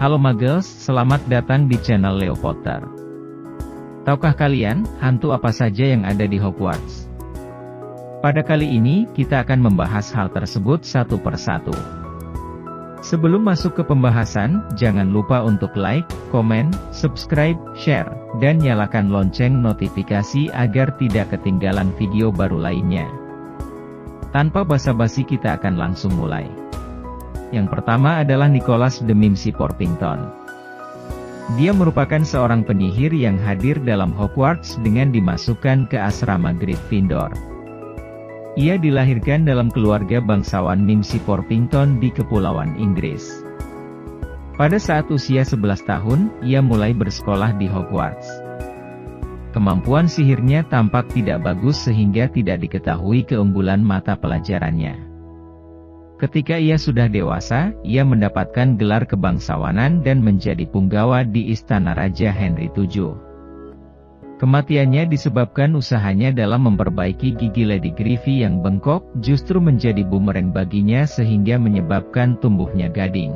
Halo Muggles, selamat datang di channel Leo Potter. Tahukah kalian, hantu apa saja yang ada di Hogwarts? Pada kali ini, kita akan membahas hal tersebut satu persatu. Sebelum masuk ke pembahasan, jangan lupa untuk like, komen, subscribe, share, dan nyalakan lonceng notifikasi agar tidak ketinggalan video baru lainnya. Tanpa basa-basi kita akan langsung mulai. Yang pertama adalah Nicholas the Mimsy Porpington. Dia merupakan seorang penyihir yang hadir dalam Hogwarts dengan dimasukkan ke asrama Gryffindor. Ia dilahirkan dalam keluarga bangsawan Mimsy Porpington di Kepulauan Inggris. Pada saat usia 11 tahun, ia mulai bersekolah di Hogwarts. Kemampuan sihirnya tampak tidak bagus sehingga tidak diketahui keunggulan mata pelajarannya. Ketika ia sudah dewasa, ia mendapatkan gelar kebangsawanan dan menjadi punggawa di Istana Raja Henry VII. Kematiannya disebabkan usahanya dalam memperbaiki gigi Lady Griffy yang bengkok, justru menjadi bumerang baginya sehingga menyebabkan tumbuhnya gading.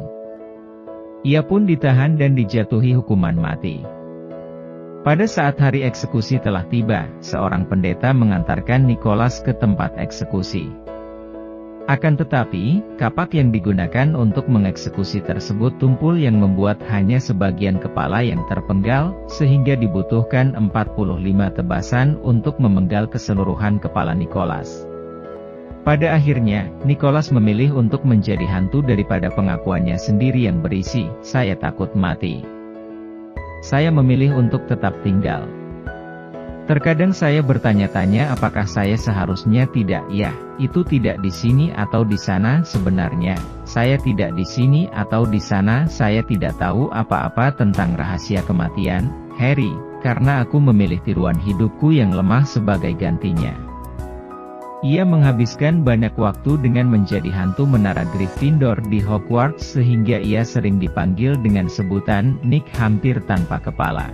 Ia pun ditahan dan dijatuhi hukuman mati. Pada saat hari eksekusi telah tiba, seorang pendeta mengantarkan Nicholas ke tempat eksekusi. Akan tetapi, kapak yang digunakan untuk mengeksekusi tersebut tumpul yang membuat hanya sebagian kepala yang terpenggal, sehingga dibutuhkan 45 tebasan untuk memenggal keseluruhan kepala Nicholas. Pada akhirnya, Nicholas memilih untuk menjadi hantu daripada pengakuannya sendiri yang berisi, "Saya takut mati. Saya memilih untuk tetap tinggal. Terkadang saya bertanya-tanya apakah saya seharusnya tidak ya, itu tidak di sini atau di sana sebenarnya, saya tidak di sini atau di sana saya tidak tahu apa-apa tentang rahasia kematian, Harry, karena aku memilih tiruan hidupku yang lemah sebagai gantinya." Ia menghabiskan banyak waktu dengan menjadi hantu menara Gryffindor di Hogwarts sehingga ia sering dipanggil dengan sebutan Nick hampir tanpa kepala.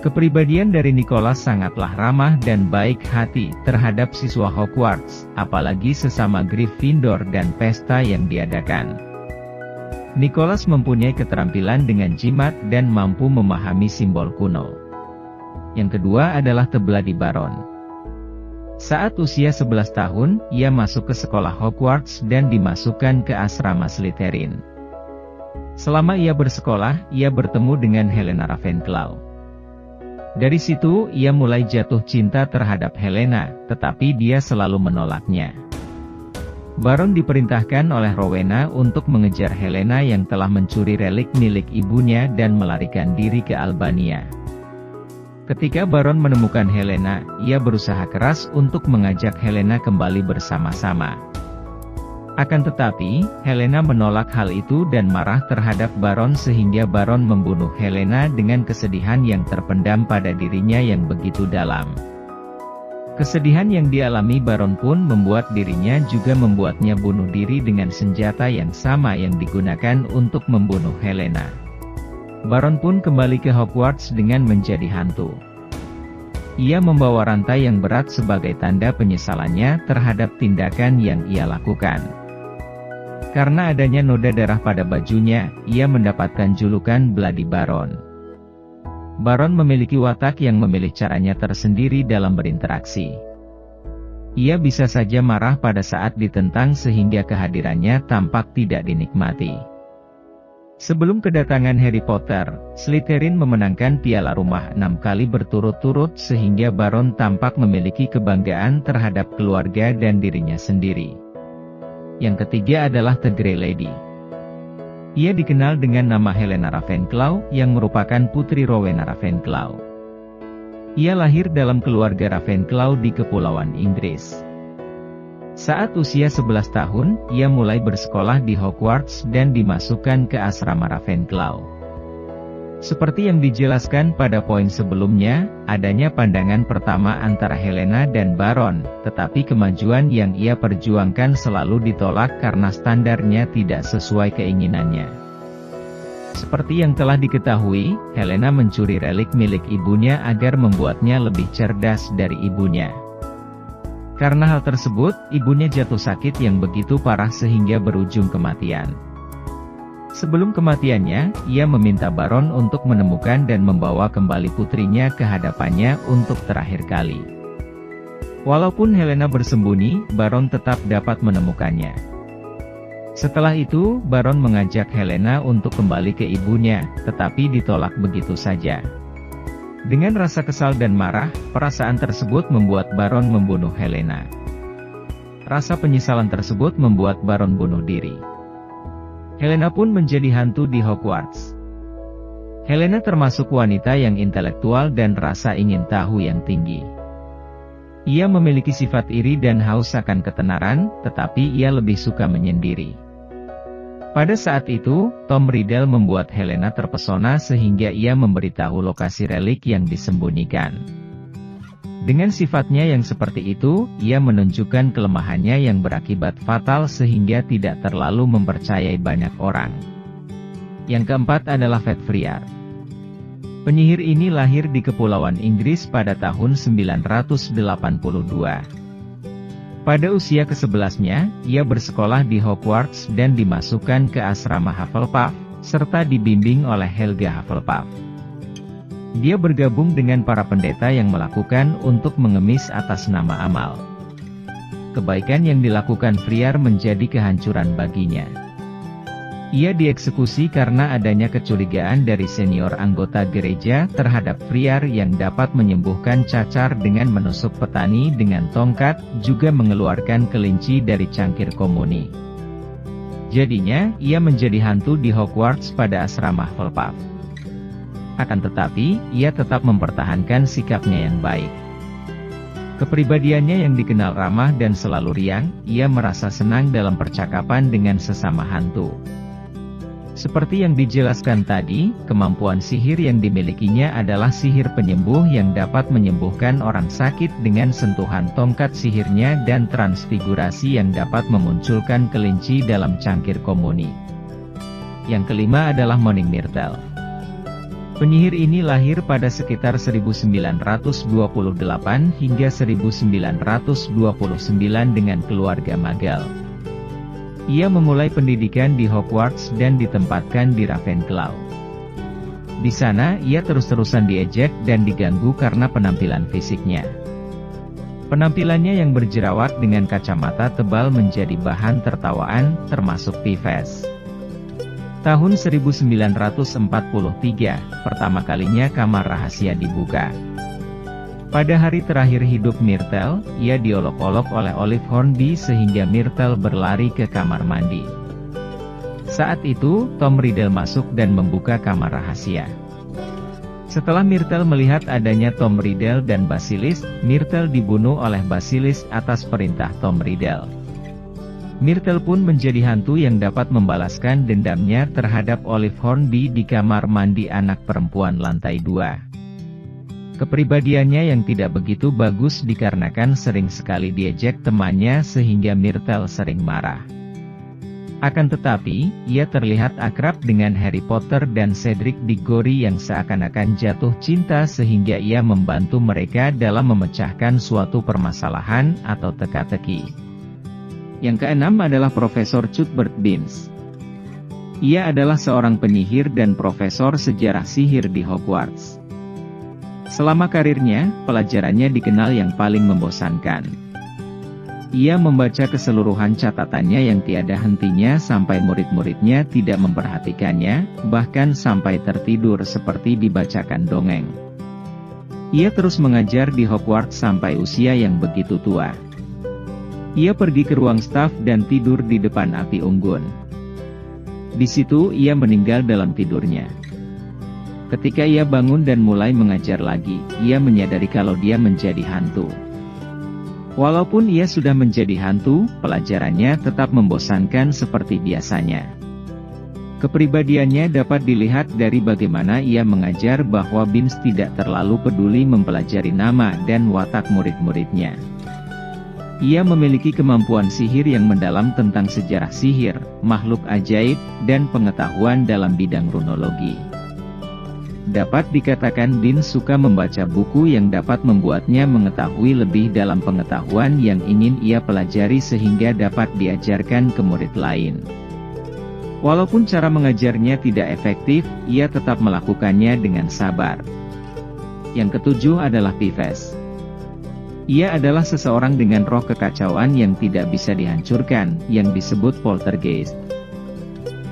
Kepribadian dari Nicholas sangatlah ramah dan baik hati terhadap siswa Hogwarts, apalagi sesama Gryffindor dan pesta yang diadakan. Nicholas mempunyai keterampilan dengan jimat dan mampu memahami simbol kuno. Yang kedua adalah Tebladi Baron. Saat usia 11 tahun, ia masuk ke sekolah Hogwarts dan dimasukkan ke asrama Slytherin. Selama ia bersekolah, ia bertemu dengan Helena Ravenclaw. Dari situ, ia mulai jatuh cinta terhadap Helena, tetapi dia selalu menolaknya. Baron diperintahkan oleh Rowena untuk mengejar Helena yang telah mencuri relik milik ibunya dan melarikan diri ke Albania. Ketika Baron menemukan Helena, ia berusaha keras untuk mengajak Helena kembali bersama-sama. Akan tetapi, Helena menolak hal itu dan marah terhadap Baron sehingga Baron membunuh Helena dengan kesedihan yang terpendam pada dirinya yang begitu dalam. Kesedihan yang dialami Baron pun membuat dirinya juga membuatnya bunuh diri dengan senjata yang sama yang digunakan untuk membunuh Helena. Baron pun kembali ke Hogwarts dengan menjadi hantu. Ia membawa rantai yang berat sebagai tanda penyesalannya terhadap tindakan yang ia lakukan. Karena adanya noda darah pada bajunya, ia mendapatkan julukan Bloody Baron. Baron memiliki watak yang memilih caranya tersendiri dalam berinteraksi. Ia bisa saja marah pada saat ditentang sehingga kehadirannya tampak tidak dinikmati. Sebelum kedatangan Harry Potter, Slytherin memenangkan piala rumah 6 kali berturut-turut sehingga Baron tampak memiliki kebanggaan terhadap keluarga dan dirinya sendiri. Yang ketiga adalah The Grey Lady. Ia dikenal dengan nama Helena Ravenclaw, yang merupakan putri Rowena Ravenclaw. Ia lahir dalam keluarga Ravenclaw di Kepulauan Inggris. Saat usia 11 tahun, ia mulai bersekolah di Hogwarts dan dimasukkan ke asrama Ravenclaw. Seperti yang dijelaskan pada poin sebelumnya, adanya pandangan pertama antara Helena dan Baron, tetapi kemajuan yang ia perjuangkan selalu ditolak karena standarnya tidak sesuai keinginannya. Seperti yang telah diketahui, Helena mencuri relik milik ibunya agar membuatnya lebih cerdas dari ibunya. Karena hal tersebut, ibunya jatuh sakit yang begitu parah sehingga berujung kematian. Sebelum kematiannya, ia meminta Baron untuk menemukan dan membawa kembali putrinya ke hadapannya untuk terakhir kali. Walaupun Helena bersembunyi, Baron tetap dapat menemukannya. Setelah itu, Baron mengajak Helena untuk kembali ke ibunya, tetapi ditolak begitu saja. Dengan rasa kesal dan marah, perasaan tersebut membuat Baron membunuh Helena. Rasa penyesalan tersebut membuat Baron bunuh diri. Helena pun menjadi hantu di Hogwarts. Helena termasuk wanita yang intelektual dan rasa ingin tahu yang tinggi. Ia memiliki sifat iri dan haus akan ketenaran, tetapi ia lebih suka menyendiri. Pada saat itu, Tom Riddle membuat Helena terpesona sehingga ia memberitahu lokasi relik yang disembunyikan. Dengan sifatnya yang seperti itu, ia menunjukkan kelemahannya yang berakibat fatal sehingga tidak terlalu mempercayai banyak orang. Yang keempat adalah Fedfriar. Penyihir ini lahir di Kepulauan Inggris pada tahun 982. Pada usia ke-11-nya, ia bersekolah di Hogwarts dan dimasukkan ke asrama Hufflepuff, serta dibimbing oleh Helga Hufflepuff. Dia bergabung dengan para pendeta yang melakukan untuk mengemis atas nama amal. Kebaikan yang dilakukan Friar menjadi kehancuran baginya. Ia dieksekusi karena adanya kecurigaan dari senior anggota gereja terhadap Friar yang dapat menyembuhkan cacar dengan menusuk petani dengan tongkat, juga mengeluarkan kelinci dari cangkir komuni. Jadinya, ia menjadi hantu di Hogwarts pada asrama Hufflepuff. Akan tetapi, ia tetap mempertahankan sikapnya yang baik. Kepribadiannya yang dikenal ramah dan selalu riang, ia merasa senang dalam percakapan dengan sesama hantu. Seperti yang dijelaskan tadi, kemampuan sihir yang dimilikinya adalah sihir penyembuh yang dapat menyembuhkan orang sakit dengan sentuhan tongkat sihirnya dan transfigurasi yang dapat memunculkan kelinci dalam cangkir komuni. Yang kelima adalah Moaning Myrtle. Penyihir ini lahir pada sekitar 1928 hingga 1929 dengan keluarga magal. Ia memulai pendidikan di Hogwarts dan ditempatkan di Ravenclaw. Di sana, ia terus-terusan diejek dan diganggu karena penampilan fisiknya. Penampilannya yang berjerawat dengan kacamata tebal menjadi bahan tertawaan, termasuk Pives. Tahun 1943, pertama kalinya kamar rahasia dibuka. Pada hari terakhir hidup Myrtle, ia diolok-olok oleh Olive Hornby sehingga Myrtle berlari ke kamar mandi. Saat itu, Tom Riddle masuk dan membuka kamar rahasia. Setelah Myrtle melihat adanya Tom Riddle dan Basilisk, Myrtle dibunuh oleh Basilisk atas perintah Tom Riddle. Myrtle pun menjadi hantu yang dapat membalaskan dendamnya terhadap Olive Hornby di kamar mandi anak perempuan lantai 2. Kepribadiannya yang tidak begitu bagus dikarenakan sering sekali diejek temannya sehingga Myrtle sering marah. Akan tetapi, ia terlihat akrab dengan Harry Potter dan Cedric Diggory yang seakan-akan jatuh cinta sehingga ia membantu mereka dalam memecahkan suatu permasalahan atau teka-teki. Yang keenam adalah Profesor Cuthbert Binns. Ia adalah seorang penyihir dan profesor sejarah sihir di Hogwarts. Selama karirnya, pelajarannya dikenal yang paling membosankan. Ia membaca keseluruhan catatannya yang tiada hentinya sampai murid-muridnya tidak memperhatikannya, bahkan sampai tertidur seperti dibacakan dongeng. Ia terus mengajar di Hogwarts sampai usia yang begitu tua. Ia pergi ke ruang staf dan tidur di depan api unggun. Di situ ia meninggal dalam tidurnya. Ketika ia bangun dan mulai mengajar lagi, ia menyadari kalau dia menjadi hantu. Walaupun ia sudah menjadi hantu, pelajarannya tetap membosankan seperti biasanya. Kepribadiannya dapat dilihat dari bagaimana ia mengajar bahwa Binns tidak terlalu peduli mempelajari nama dan watak murid-muridnya. Ia memiliki kemampuan sihir yang mendalam tentang sejarah sihir, makhluk ajaib, dan pengetahuan dalam bidang runologi. Dapat dikatakan Binns suka membaca buku yang dapat membuatnya mengetahui lebih dalam pengetahuan yang ingin ia pelajari sehingga dapat diajarkan ke murid lain. Walaupun cara mengajarnya tidak efektif, ia tetap melakukannya dengan sabar. Yang ketujuh adalah Pives. Ia adalah seseorang dengan roh kekacauan yang tidak bisa dihancurkan, yang disebut poltergeist.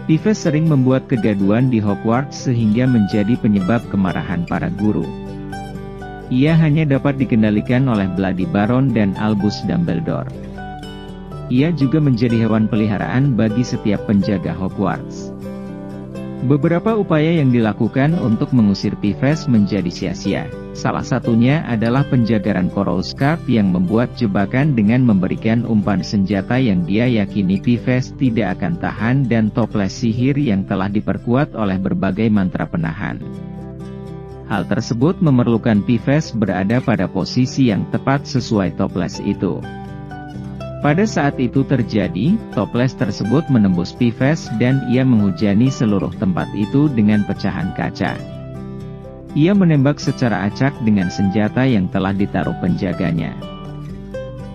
Pives sering membuat kegaduhan di Hogwarts sehingga menjadi penyebab kemarahan para guru. Ia hanya dapat dikendalikan oleh Bloody Baron dan Albus Dumbledore. Ia juga menjadi hewan peliharaan bagi setiap penjaga Hogwarts. Beberapa upaya yang dilakukan untuk mengusir Pives menjadi sia-sia. Salah satunya adalah penjagaran Coruscant yang membuat jebakan dengan memberikan umpan senjata yang dia yakini Pives tidak akan tahan dan toples sihir yang telah diperkuat oleh berbagai mantra penahan. Hal tersebut memerlukan Pives berada pada posisi yang tepat sesuai toples itu. Pada saat itu terjadi, toples tersebut menembus Pives dan ia menghujani seluruh tempat itu dengan pecahan kaca. Ia menembak secara acak dengan senjata yang telah ditaruh penjaganya.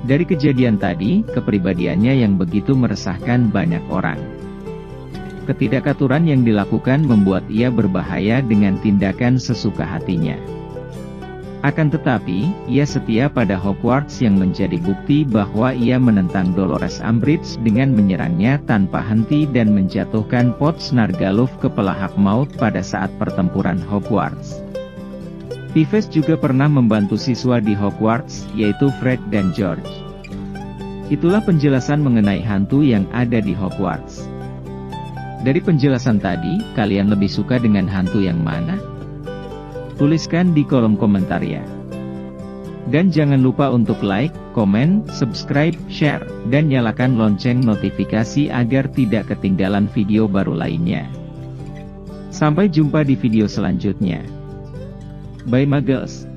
Dari kejadian tadi, kepribadiannya yang begitu meresahkan banyak orang. Ketidakaturan yang dilakukan membuat ia berbahaya dengan tindakan sesuka hatinya. Akan tetapi, ia setia pada Hogwarts yang menjadi bukti bahwa ia menentang Dolores Umbridge dengan menyerangnya tanpa henti dan menjatuhkan Pot Snargaluf ke pelahap maut pada saat pertempuran Hogwarts. Pives juga pernah membantu siswa di Hogwarts, yaitu Fred dan George. Itulah penjelasan mengenai hantu yang ada di Hogwarts. Dari penjelasan tadi, kalian lebih suka dengan hantu yang mana? Tuliskan di kolom komentar ya. Dan jangan lupa untuk like, komen, subscribe, share, dan nyalakan lonceng notifikasi agar tidak ketinggalan video baru lainnya. Sampai jumpa di video selanjutnya. Bye Muggles.